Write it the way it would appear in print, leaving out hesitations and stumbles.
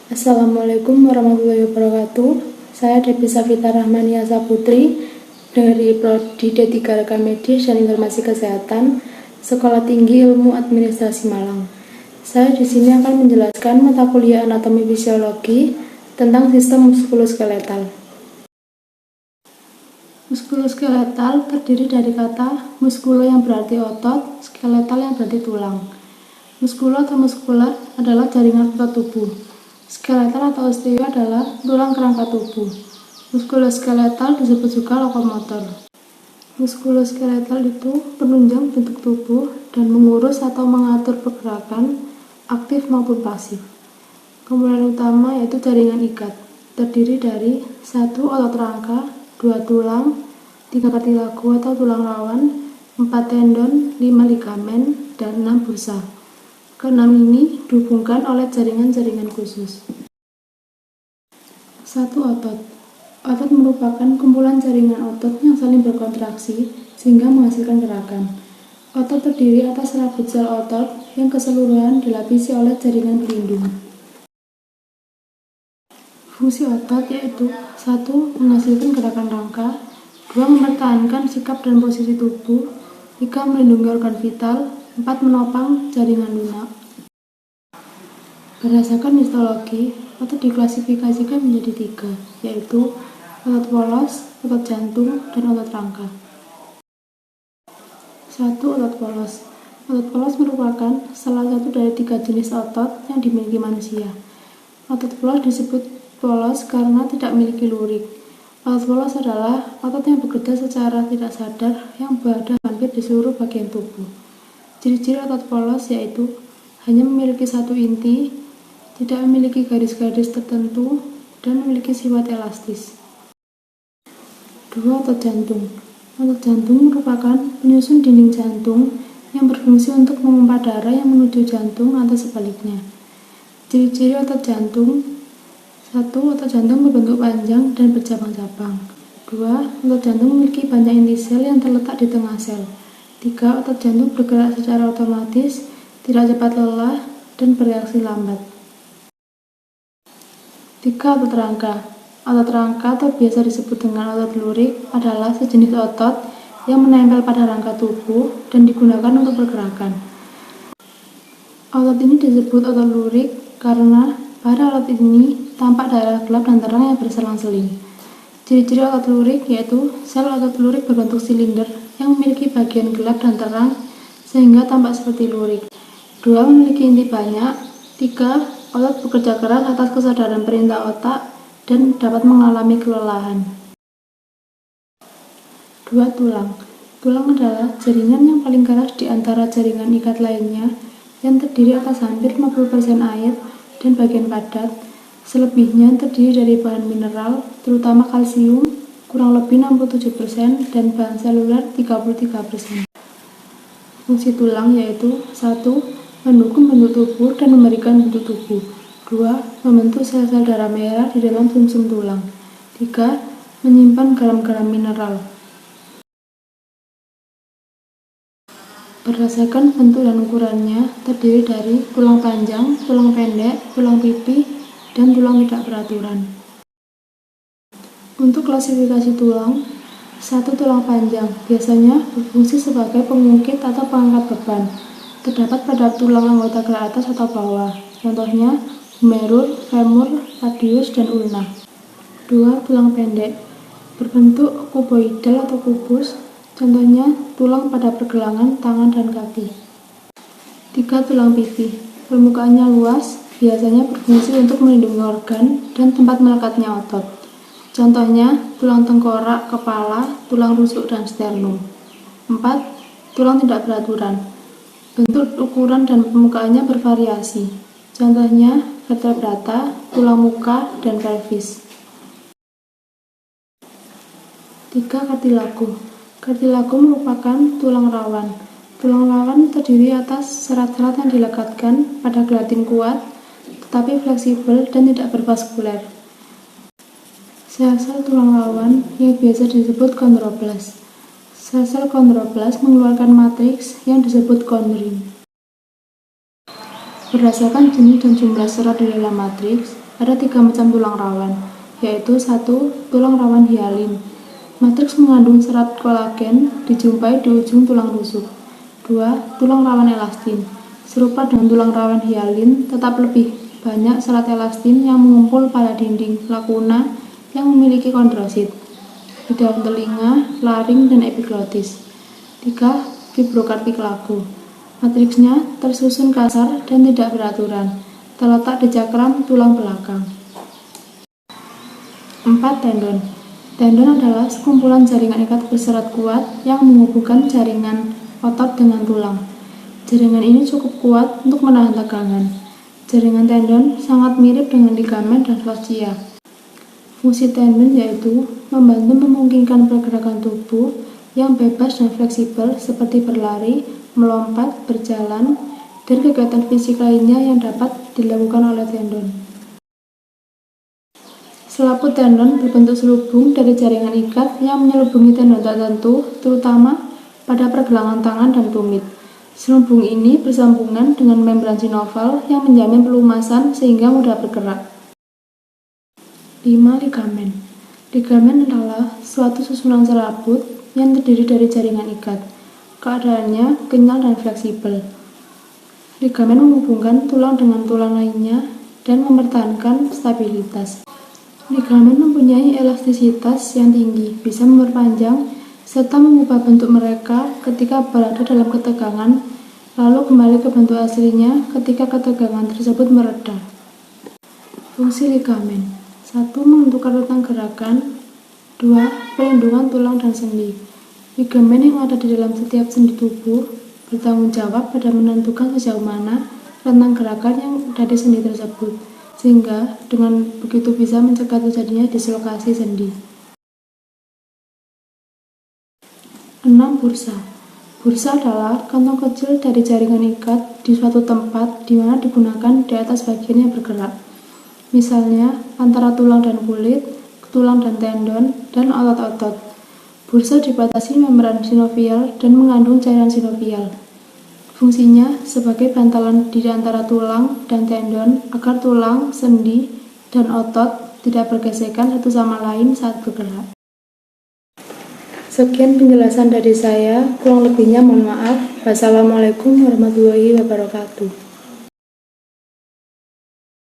Assalamualaikum warahmatullahi wabarakatuh. Saya Devi Safita Rahmania Saputri dari Prodi D3 Rekam Medis dan Informasi Kesehatan, Sekolah Tinggi Ilmu Administrasi Malang. Saya di sini akan menjelaskan mata kuliah anatomi fisiologi tentang sistem muskuloskeletal. Muskuloskeletal terdiri dari kata muskulo yang berarti otot, skeletal yang berarti tulang. Muskulo atau muskular adalah jaringan otot tubuh. Skeletal atau osteo adalah tulang kerangka tubuh. Muskuloskeletal disebut juga lokomotor. Muskuloskeletal itu penunjang bentuk tubuh dan mengurus atau mengatur pergerakan aktif maupun pasif. Komponen utama yaitu jaringan ikat, terdiri dari 1 otot rangka, 2 tulang, 3 kartilago atau tulang rawan, 4 tendon, 5 ligamen, dan 6 bursa. Keenam ini dihubungkan oleh jaringan-jaringan khusus. 1. Otot. Otot merupakan kumpulan jaringan otot yang saling berkontraksi sehingga menghasilkan gerakan. Otot terdiri atas rambut sel otot yang keseluruhan dilapisi oleh jaringan pelindung. Fungsi otot yaitu 1. Menghasilkan gerakan rangka, 2. Mempertahankan sikap dan posisi tubuh, 3. Melindungi organ vital, 4. Menopang jaringan lunak. Berdasarkan histologi, otot diklasifikasikan menjadi 3, yaitu otot polos, otot jantung, dan otot rangka. 1. Otot polos. Otot polos merupakan salah satu dari 3 jenis otot yang dimiliki manusia. Otot polos disebut polos karena tidak memiliki lurik. Otot polos adalah otot yang bekerja secara tidak sadar yang berada hampir di seluruh bagian tubuh. Ciri-ciri otot polos yaitu hanya memiliki satu inti, tidak memiliki garis-garis tertentu, dan memiliki sifat elastis. 2. Otot jantung. Otot jantung merupakan penyusun dinding jantung yang berfungsi untuk memompa darah yang menuju jantung atau sebaliknya. Ciri-ciri otot jantung: 1. Otot jantung berbentuk panjang dan bercabang-cabang. 2. Otot jantung memiliki banyak inti sel yang terletak di tengah sel. 3. Otot jantung bergerak secara otomatis, tidak cepat lelah, dan bereaksi lambat. 3. Otot rangka. Otot rangka atau biasa disebut dengan otot lurik adalah sejenis otot yang menempel pada rangka tubuh dan digunakan untuk pergerakan. Otot ini disebut otot lurik karena pada otot ini tampak daerah gelap dan terang yang berselang-seling. Ciri-ciri otot lurik yaitu sel otot lurik berbentuk silinder yang memiliki bagian gelap dan terang sehingga tampak seperti lurik. 2. Memiliki inti banyak. 3. Otot bekerja keras atas kesadaran perintah otak dan dapat mengalami kelelahan. 2. Tulang. Tulang adalah jaringan yang paling keras di antara jaringan ikat lainnya yang terdiri atas hampir 50% air dan bagian padat. Selebihnya terdiri dari bahan mineral, terutama kalsium, kurang lebih 67%, dan bahan seluler 33%. Fungsi tulang yaitu 1. Mendukung bentuk tubuh dan memberikan bentuk tubuh. 2. Membentuk sel-sel darah merah di dalam sumsum tulang. 3. Menyimpan garam-garam mineral. Berdasarkan bentuk dan ukurannya, terdiri dari tulang panjang, tulang pendek, tulang pipi, dan tulang tidak beraturan. Untuk klasifikasi tulang: 1. Tulang panjang biasanya berfungsi sebagai pengungkit atau pengangkat beban. Terdapat pada tulang anggota gerak atas atau bawah, contohnya humerus, femur, radius, dan ulna. 2. Tulang pendek berbentuk kuboidal atau kubus, contohnya tulang pada pergelangan tangan dan kaki. 3. Tulang pipi permukaannya luas, biasanya berfungsi untuk melindungi organ dan tempat melekatnya otot. Contohnya tulang tengkorak, kepala, tulang rusuk, dan sternum. 4. Tulang tidak beraturan. Bentuk, ukuran, dan permukaannya bervariasi. Contohnya vertebrata, tulang muka, dan pelvis. 3. Kartilago. Kartilago merupakan tulang rawan. Tulang rawan terdiri atas serat-serat yang dilekatkan pada gelatin kuat, tetapi fleksibel dan tidak bervaskuler. Sel-sel tulang rawan yang biasa disebut kondroblas. Sel-sel kondroblas mengeluarkan matriks yang disebut kondrin. Berdasarkan jenis dan jumlah serat di dalam matriks, Ada 3 macam tulang rawan, yaitu 1. Tulang rawan hialin. Matriks mengandung serat kolagen dijumpai di ujung tulang rusuk. 2. Tulang rawan elastin. Serupa dengan tulang rawan hialin, tetap lebih banyak serat elastin yang mengumpul pada dinding lakuna yang memiliki kondrosit di dalam telinga, laring, dan epiglotis. 3. Fibrokartik laku. Matriksnya tersusun kasar dan tidak beraturan, terletak di cakram tulang belakang. 4. Tendon. Tendon adalah sekumpulan jaringan ikat berserat kuat yang menghubungkan jaringan otot dengan tulang. Jaringan ini cukup kuat untuk menahan tegangan. Jaringan tendon sangat mirip dengan ligamen dan fascia. Fungsi tendon yaitu membantu memungkinkan pergerakan tubuh yang bebas dan fleksibel seperti berlari, melompat, berjalan, dan kegiatan fisik lainnya yang dapat dilakukan oleh tendon. Selaput tendon berbentuk selubung dari jaringan ikat yang menyelubungi tendon tertentu, terutama pada pergelangan tangan dan tumit. Selubung ini bersambungan dengan membran sinoval yang menjamin pelumasan sehingga mudah bergerak. 5. Ligamen. Ligamen adalah suatu susunan serabut yang terdiri dari jaringan ikat. Keadaannya kenyal dan fleksibel. Ligamen menghubungkan tulang dengan tulang lainnya dan mempertahankan stabilitas. Ligamen mempunyai elastisitas yang tinggi, bisa memperpanjang serta mengubah bentuk mereka ketika berada dalam ketegangan, lalu kembali ke bentuk aslinya ketika ketegangan tersebut mereda. Fungsi ligamen: 1. Menentukan rentang gerakan. 2. Pelindungan tulang dan sendi. Ligamen yang ada di dalam setiap sendi tubuh bertanggung jawab pada menentukan sejauh mana rentang gerakan yang dari sendi tersebut, sehingga dengan begitu bisa mencegah terjadinya dislokasi sendi. 6. Bursa. Bursa adalah kantong kecil dari jaringan ikat di suatu tempat di mana digunakan di atas bagian yang bergerak. Misalnya, antara tulang dan kulit, tulang dan tendon, dan otot-otot. Bursa dibatasi membran sinovial dan mengandung cairan sinovial. Fungsinya sebagai bantalan di antara tulang dan tendon agar tulang, sendi, dan otot tidak bergesekan satu sama lain saat bergerak. Sekian penjelasan dari saya, kurang lebihnya mohon maaf. Wassalamualaikum warahmatullahi wabarakatuh.